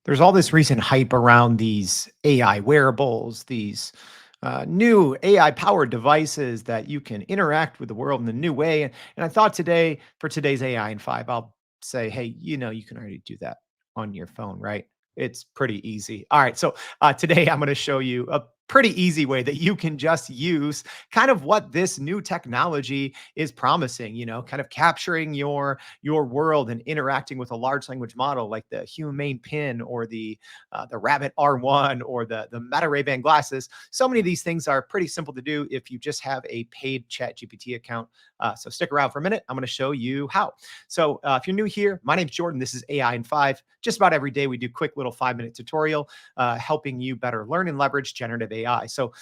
There's all this recent hype around these AI wearables, these new AI powered devices that you can interact with the world in a new way. And I thought today, for today's AI in five, I'll say, hey, you can already do that on your phone, right? It's pretty easy. All right. So today I'm going to show you a pretty easy way that you can just use kind of what this new technology is promising, kind of capturing your world and interacting with a large language model like the humane pin or the Rabbit R1 or the Meta Ray-Ban glasses. So many of these things are pretty simple to do if you just have a paid ChatGPT account. So stick around for a minute. I'm going to show you how. So if you're new here, my name's Jordan. This is AI in 5. Just about every day we do quick little 5-minute tutorial helping you better learn and leverage generative AI. So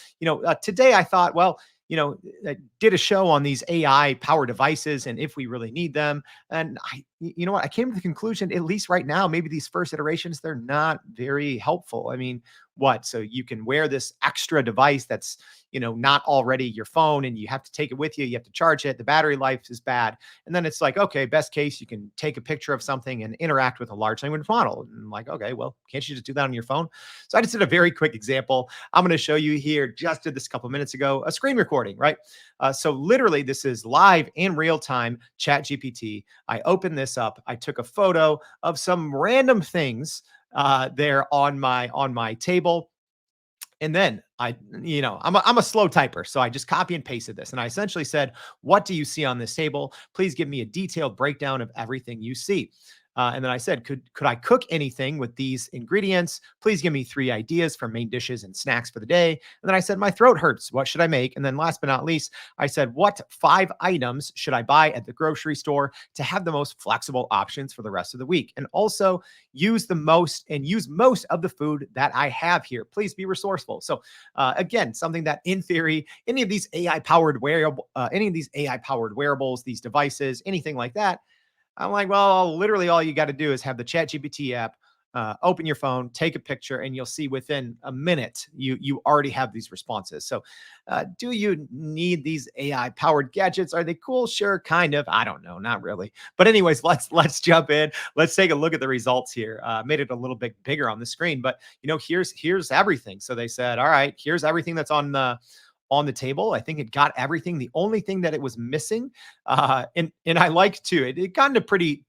today I thought, well, I did a show on these AI power devices and if we really need them. And you know what? I came to the conclusion, at least right now, maybe these first iterations, they're not very helpful. I mean, what? So you can wear this extra device that's, not already your phone and you have to take it with you. You have to charge it. The battery life is bad. And then it's like, okay, best case, you can take a picture of something and interact with a large language model. And I'm like, okay, well, can't you just do that on your phone? So I just did a very quick example. I'm going to show you here, just did this a couple of minutes ago, a screen recording, right? So literally, this is live in real time Chat GPT. I opened this up. I took a photo of some random things there on my table. And then I'm a slow typer. So I just copy and pasted this. And I essentially said, what do you see on this table? Please give me a detailed breakdown of everything you see. And then I said, could I cook anything with these ingredients? Please give me 3 ideas for main dishes and snacks for the day. And then I said, my throat hurts. What should I make? And then last but not least, I said, what 5 items should I buy at the grocery store to have the most flexible options for the rest of the week? And also use most of the food that I have here. Please be resourceful. So again, something that in theory, any of these AI powered wearables, these devices, anything like that, I'm like, well, literally all you got to do is have the ChatGPT app, open your phone, take a picture, and you'll see within a minute you already have these responses. So, do you need these AI powered gadgets? Are they cool? Sure, kind of. I don't know, not really. But anyways, let's jump in. Let's take a look at the results here. Made it a little bit bigger on the screen, but here's everything. So they said, all right, here's everything that's on the table. I think it got everything. The only thing that it was missing, and I like too, it got into pretty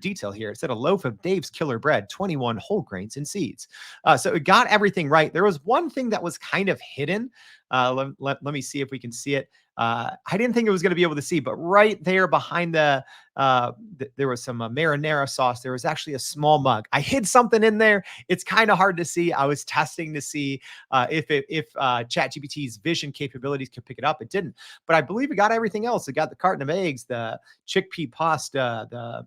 detail here. It said a loaf of Dave's Killer Bread, 21 whole grains and seeds. So it got everything right. There was one thing that was kind of hidden. Let me see if we can see it. I didn't think it was going to be able to see, but right there behind there was some marinara sauce. There was actually a small mug. I hid something in there. It's kind of hard to see. I was testing to see if ChatGPT's vision capabilities could pick it up. It didn't, but I believe it got everything else. It got the carton of eggs, the chickpea pasta, the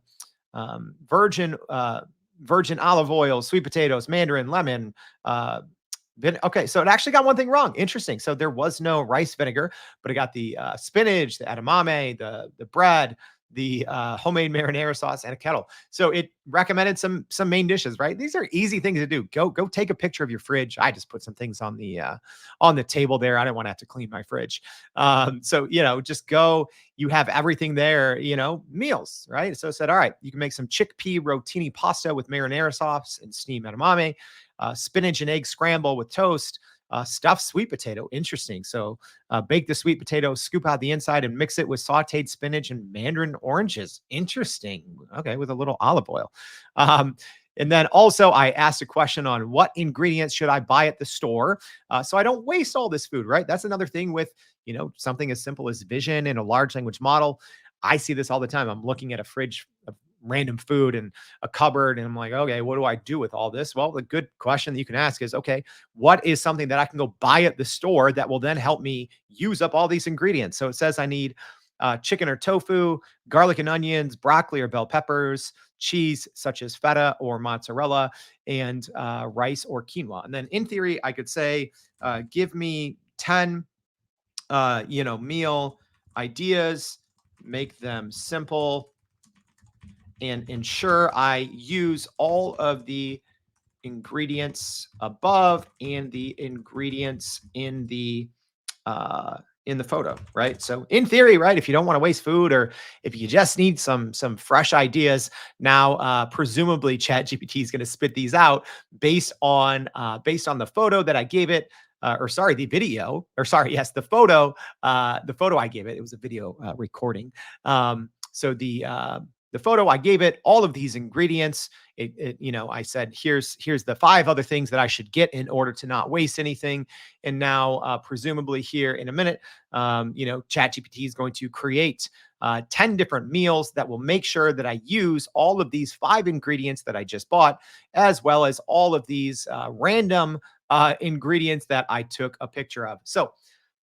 virgin olive oil, sweet potatoes, mandarin, lemon. Okay, so it actually got one thing wrong. Interesting. So there was no rice vinegar, but it got the spinach, the edamame, the bread, the homemade marinara sauce, and a kettle. So it recommended some main dishes. Right, these are easy things to do. Go take a picture of your fridge. I just put some things on the table there. I didn't want to have to clean my fridge. So just go. You have everything there. Meals. Right. So it said, all right, you can make some chickpea rotini pasta with marinara sauce and steamed edamame, spinach and egg scramble with toast, stuffed sweet potato. Interesting. So bake the sweet potato, scoop out the inside, and mix it with sauteed spinach and mandarin oranges. Interesting. Okay, with a little olive oil. Um, and then also, I asked a question on what ingredients should I buy at the store so I don't waste all this food, right? That's another thing with, something as simple as vision in a large language model. I see this all the time. I'm looking at a fridge of random food and a cupboard, and I'm like, okay, what do I do with all this? Well, the good question that you can ask is, okay, what is something that I can go buy at the store that will then help me use up all these ingredients? So it says I need chicken or tofu, garlic and onions, broccoli or bell peppers, cheese such as feta or mozzarella, and rice or quinoa. And then in theory, I could say, give me 10, meal ideas, make them simple, and ensure I use all of the ingredients above and the ingredients in the in the photo, right? So in theory, right, if you don't want to waste food or if you just need some fresh ideas, now presumably ChatGPT is going to spit these out based on the photo that I gave it. Or sorry, the video, or sorry, yes, the photo I gave it. It was a video recording. So the photo I gave it, all of these ingredients. I said, here's the five other things that I should get in order to not waste anything. And now, presumably here in a minute, ChatGPT is going to create 10 different meals that will make sure that I use all of these five ingredients that I just bought, as well as all of these random ingredients that I took a picture of. So,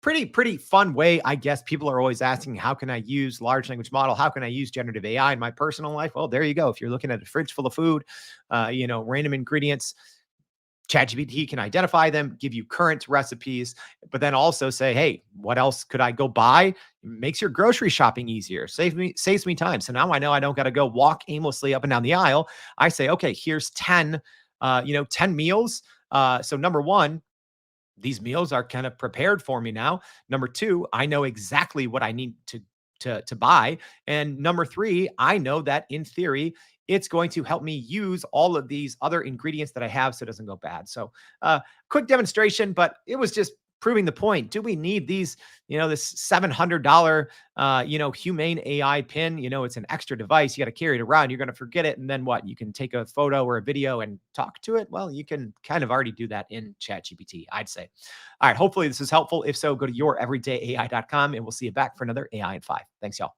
pretty fun way. I guess people are always asking, how can I use large language model? How can I use generative AI in my personal life? Well, there you go. If you're looking at a fridge full of food, random ingredients, ChatGPT can identify them, give you current recipes, but then also say, hey, what else could I go buy? Makes your grocery shopping easier, saves me time. So now I know I don't got to go walk aimlessly up and down the aisle. I say, okay, here's 10, 10 meals. So number one, these meals are kind of prepared for me now. Number two, I know exactly what I need to buy. And number three, I know that in theory, it's going to help me use all of these other ingredients that I have so it doesn't go bad. So quick demonstration, but it was just proving the point. Do we need these, this $700 humane AI pin? It's an extra device. You got to carry it around. You're going to forget it. And then what? You can take a photo or a video and talk to it. Well, you can kind of already do that in ChatGPT, I'd say. All right. Hopefully this is helpful. If so, go to youreverydayai.com and we'll see you back for another AI in 5. Thanks, y'all.